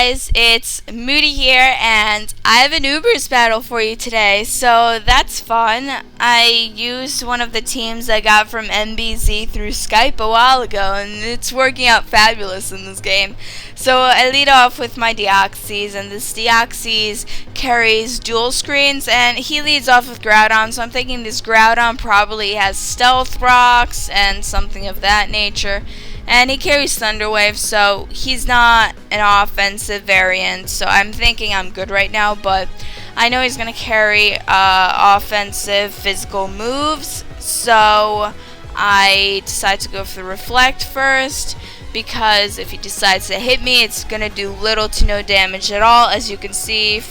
guys, it's Moody here, and I have an Ubers battle for you today, so that's fun. I used one of the teams I got from NBZ through Skype a while ago, and it's working out fabulous in this game. So I lead off with my Deoxys, and this Deoxys carries dual screens, and he leads off with Groudon, so I'm thinking this Groudon probably has Stealth Rocks and something of that nature. And he carries Thunder Wave, so he's not an offensive variant, so I'm thinking I'm good right now, but I know he's going to carry offensive physical moves, so I decide to go for the Reflect first, because if he decides to hit me, it's going to do little to no damage at all, as you can see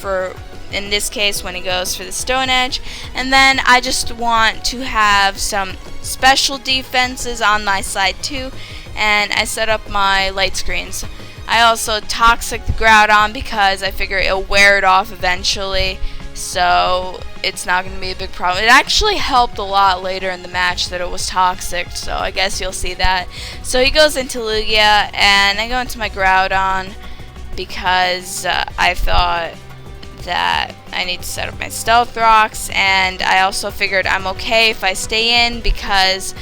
in this case when he goes for the Stone Edge. And then I just want to have some special defenses on my side too, and I set up my light screens. I also toxic the Groudon because I figure it'll wear it off eventually, so it's not going to be a big problem. It actually helped a lot later in the match that it was toxic, so I guess you'll see that. So he goes into Lugia, and I go into my Groudon because I thought that I need to set up my Stealth Rocks, and I also figured I'm okay if I stay in because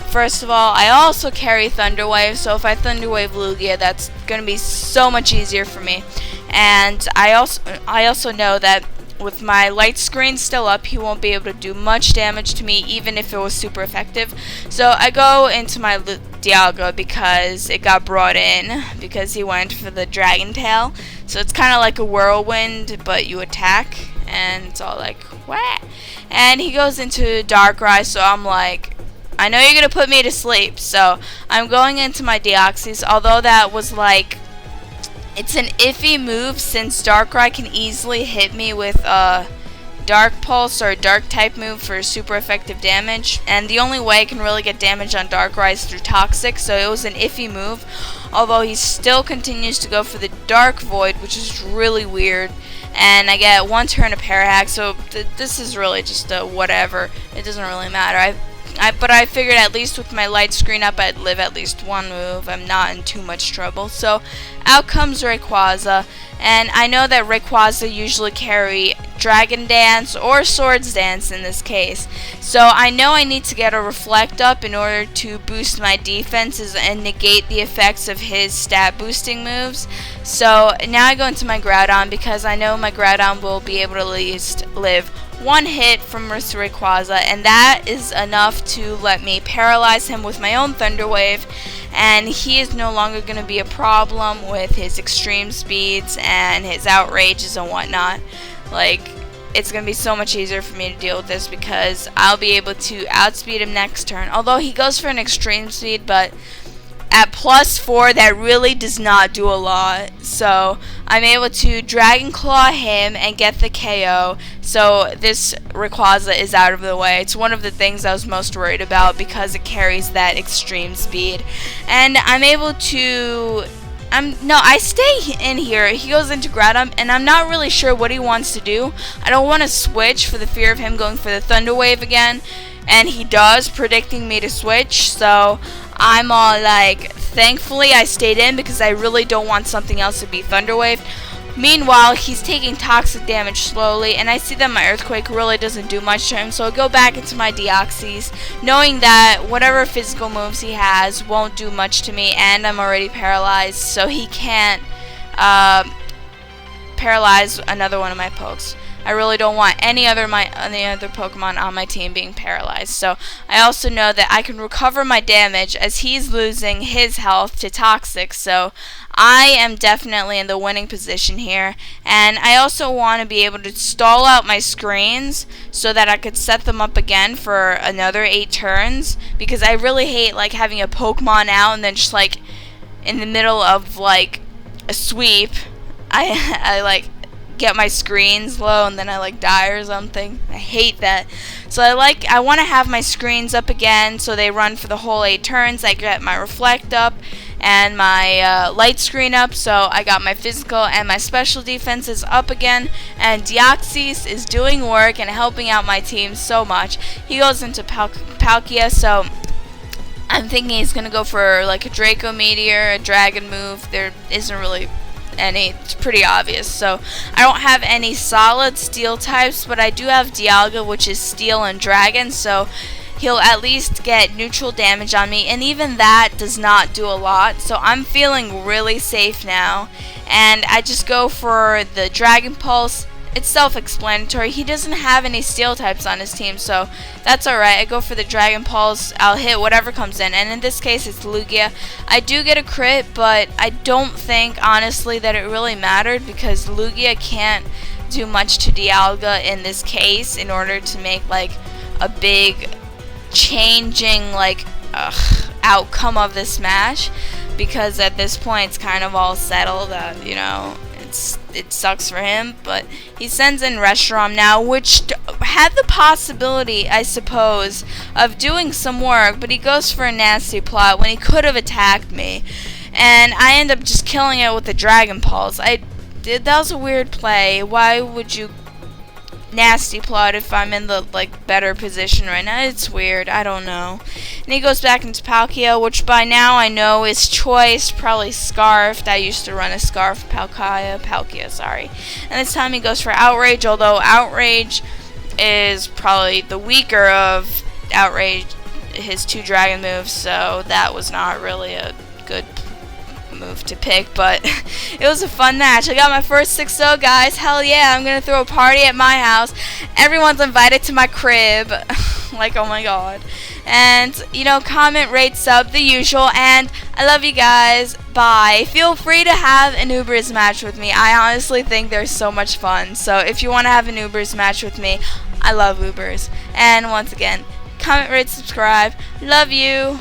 first of all, I also carry Thunder Wave, so if I Thunder Wave Lugia, that's going to be so much easier for me. And I also know that with my light screen still up, he won't be able to do much damage to me, even if it was super effective. So I go into my Dialga because it got brought in, because he went for the Dragon Tail. So it's kind of like a whirlwind, but you attack, and it's all like, what? And he goes into Darkrai, so I'm like, I know you're going to put me to sleep, so I'm going into my Deoxys, although that was like, it's an iffy move since Darkrai can easily hit me with a Dark Pulse or a Dark type move for super effective damage, and the only way I can really get damage on Darkrai is through Toxic, so it was an iffy move, although he still continues to go for the Dark Void, which is really weird, and I get one turn of Parahack, so this is really just a whatever, it doesn't really matter. But I figured at least with my light screen up, I'd live at least one move. I'm not in too much trouble. So out comes Rayquaza, and I know that Rayquaza usually carry Dragon Dance or Swords Dance in this case. So I know I need to get a Reflect up in order to boost my defenses and negate the effects of his stat boosting moves. So now I go into my Groudon because I know my Groudon will be able to at least live one hit from Rayquaza, and that is enough to let me paralyze him with my own Thunder Wave, and he is no longer going to be a problem with his extreme speeds and his outrages and whatnot. Like, it's going to be so much easier for me to deal with this because I'll be able to outspeed him next turn, although he goes for an extreme speed, but at +4, that really does not do a lot. So I'm able to Dragon Claw him and get the KO. So this Rayquaza is out of the way. It's one of the things I was most worried about because it carries that extreme speed. And I'm able to... I stay in here. He goes into Groudon, and I'm not really sure what he wants to do. I don't want to switch for the fear of him going for the Thunder Wave again. And he does, predicting me to switch, so I'm all like, thankfully I stayed in because I really don't want something else to be Thunder Wave. Meanwhile, he's taking toxic damage slowly, and I see that my Earthquake really doesn't do much to him, so I go back into my Deoxys, knowing that whatever physical moves he has won't do much to me, and I'm already paralyzed, so he can't paralyze another one of my pokes. I really don't want any other Pokemon on my team being paralyzed. So I also know that I can recover my damage as he's losing his health to Toxic. So I am definitely in the winning position here. And I also want to be able to stall out my screens so that I could set them up again for another 8 turns. Because I really hate like having a Pokemon out and then just like in the middle of like a sweep, I like get my screens low and then I like die or something. I hate that. So I want to have my screens up again so they run for the whole 8 turns. I get my Reflect up and my light screen up, so I got my physical and my special defenses up again, and Deoxys is doing work and helping out my team so much. He goes into Palkia, so I'm thinking he's going to go for like a Draco Meteor, a Dragon move. There isn't really any. It's pretty obvious. So I don't have any solid steel types, but I do have Dialga, which is steel and dragon, so he'll at least get neutral damage on me, and even that does not do a lot. So I'm feeling really safe now, and I just go for the Dragon Pulse. It's self-explanatory. He doesn't have any steel types on his team, so that's alright. I go for the Dragon Pulse. I'll hit whatever comes in, and in this case it's Lugia. I do get a crit, but I don't think honestly that it really mattered, because Lugia can't do much to Dialga in this case in order to make like a big changing like outcome of this match, because at this point it's kind of all settled that, you know, it sucks for him. But he sends in Reshiram now, which had the possibility, I suppose, of doing some work, but he goes for a nasty plot when he could have attacked me, and I end up just killing it with the Dragon Pulse. That was a weird play. Why would you nasty plot if I'm in the like better position right now? It's weird. I don't know. And he goes back into Palkia, which by now I know is choice, probably Scarfed. I used to run a Scarf Palkia, sorry. And this time he goes for Outrage, although Outrage is probably the weaker of Outrage, his 2 dragon moves, so that was not really a good move to pick, but it was a fun match. I got my first 6-0, guys. Hell yeah, I'm gonna throw a party at my house. Everyone's invited to my crib. Like, oh my god. And, you know, comment, rate, sub, the usual, and I love you guys. Bye. Feel free to have an Ubers match with me. I honestly think they're so much fun, so if you want to have an Ubers match with me, I love Ubers. And once again, comment, rate, subscribe. Love you.